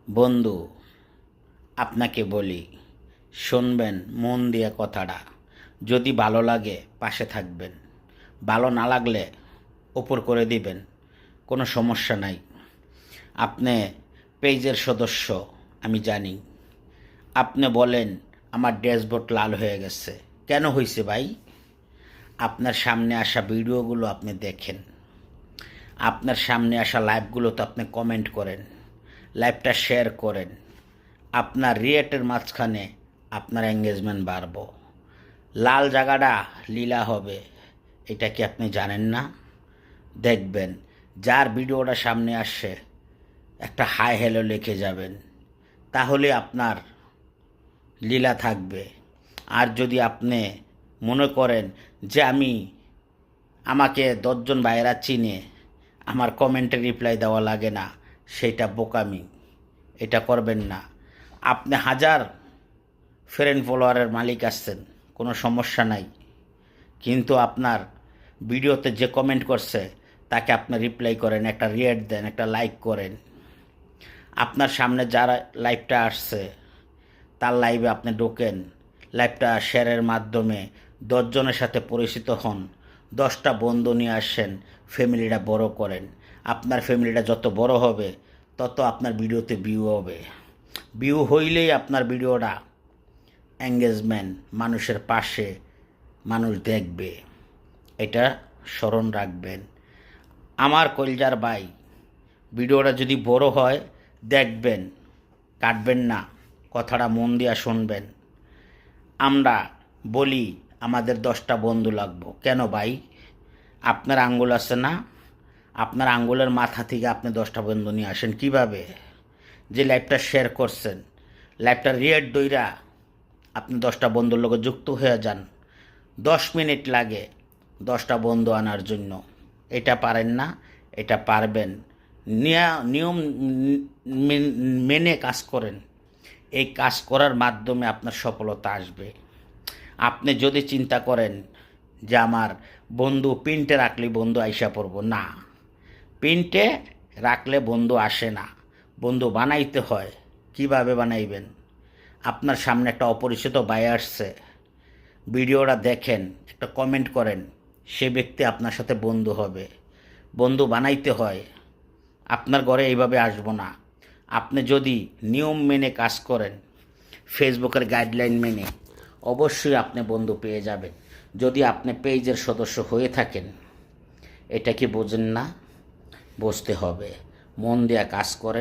বন্ধু, আপনাকে বলি, শুনবেন মন দিয়ে কথাটা। যদি ভালো লাগে পাশে থাকবেন, ভালো না লাগলে ওপর করে দিবেন, কোনো সমস্যা নাই। আপনি পেজের সদস্য, আমি জানি। আপনি বলেন আমার ড্যাশবোর্ড লাল হয়ে গেছে, কেন হয়েছে ভাই? আপনার সামনে আসা ভিডিওগুলো আপনি দেখেন, আপনার সামনে আসা লাইভগুলোতে আপনি কমেন্ট করেন, লাইভটা শেয়ার করেন। আপনার রিয়েটের মাঝখানে আপনার এঙ্গেজমেন্ট বাড়ব, লাল জায়গাটা লীলা হবে। এটা কি আপনি জানেন না? দেখবেন যার ভিডিওটা সামনে আসে একটা হাই হ্যালো লিখে যাবেন, তাহলে আপনার লীলা থাকবে। আর যদি আপনি মনে করেন যে আমাকে 10জন ভাইয়েরা চিনে, আমার কমেন্টে রিপ্লাই দেওয়া লাগে না, সেটা বোকামি। এটা করবেন না। আপনি হাজার ফ্রেন্ড ফলোয়ারের মালিক আসছেন, কোনো সমস্যা নাই, কিন্তু আপনার ভিডিওতে যে কমেন্ট করছে তাকে আপনি রিপ্লাই করেন, একটা রিয়েট দেন, একটা লাইক করেন। আপনার সামনে যারা লাইভটা আসছে তার লাইভে আপনি ঢোকেন, লাইভটা শেয়ারের মাধ্যমে 10জনের সাথে পরিচিত হন, 10টা বন্ধু নিয়ে আসেন, ফ্যামিলিটা বড় করেন। আপনার ফ্যামিলিটা যত বড় হবে তত আপনার ভিডিওতে ভিউ হবে। ভিউ হইলেই আপনার ভিডিওটা এঙ্গেজমেন্ট, মানুষের পাশে, মানুষ দেখবে। এটা স্মরণ রাখবেন। আমার কলজার ভাই, ভিডিওটা যদি বড় হয় দেখবেন, কাটবেন না, কথাটা মন দিয়া শুনবেন। আমরা বলি আমাদের 10টা বন্ধু লাগবো, কেন ভাই? আপনার আঙ্গুল আছে না? আপনার আঙ্গুলের মাথা থেকে আপনি 10টা বন্ধু নিয়ে আসেন কিভাবে? যে লাইভটা শেয়ার করছেন, লাইভটা রিয়েট দইরা আপনি 10টা বন্ধুর লোকে যুক্ত হয়ে যান। 10 মিনিট লাগে 10টা বন্ধু আনার জন্য। এটা পারেন না? এটা পারবেন। নিয়ম মেনে কাজ করেন, এই কাজ করার মাধ্যমে আপনার সফলতা আসবে। আপনি যদি চিন্তা করেন যে আমার বন্ধু পিনটে রাখলে বন্ধু আইসা পড়ব, না, পিনটে রাখলে বন্ধু আসে না, বন্ধু বানাইতে হয়। কিভাবে বানাইবেন? আপনার সামনে একটা অপরিচিত ভাই আসছে, ভিডিওটা দেখেন, একটা কমেন্ট করেন, সে ব্যক্তি আপনার সাথে বন্ধু হবে। বন্ধু বানাইতে হয়। আপনার ঘরে এইভাবে আসবো না। আপনি যদি নিয়ম মেনে কাজ করেন, ফেসবুকের গাইডলাইন মেনে, অবশ্যই আপনি বন্ধু পেয়ে যাবেন। যদি আপনি পেজের সদস্য হয়ে থাকেন। এটা কি বোঝেন না? বুঝতে হবে। মন দিয়ে কাজ করেন,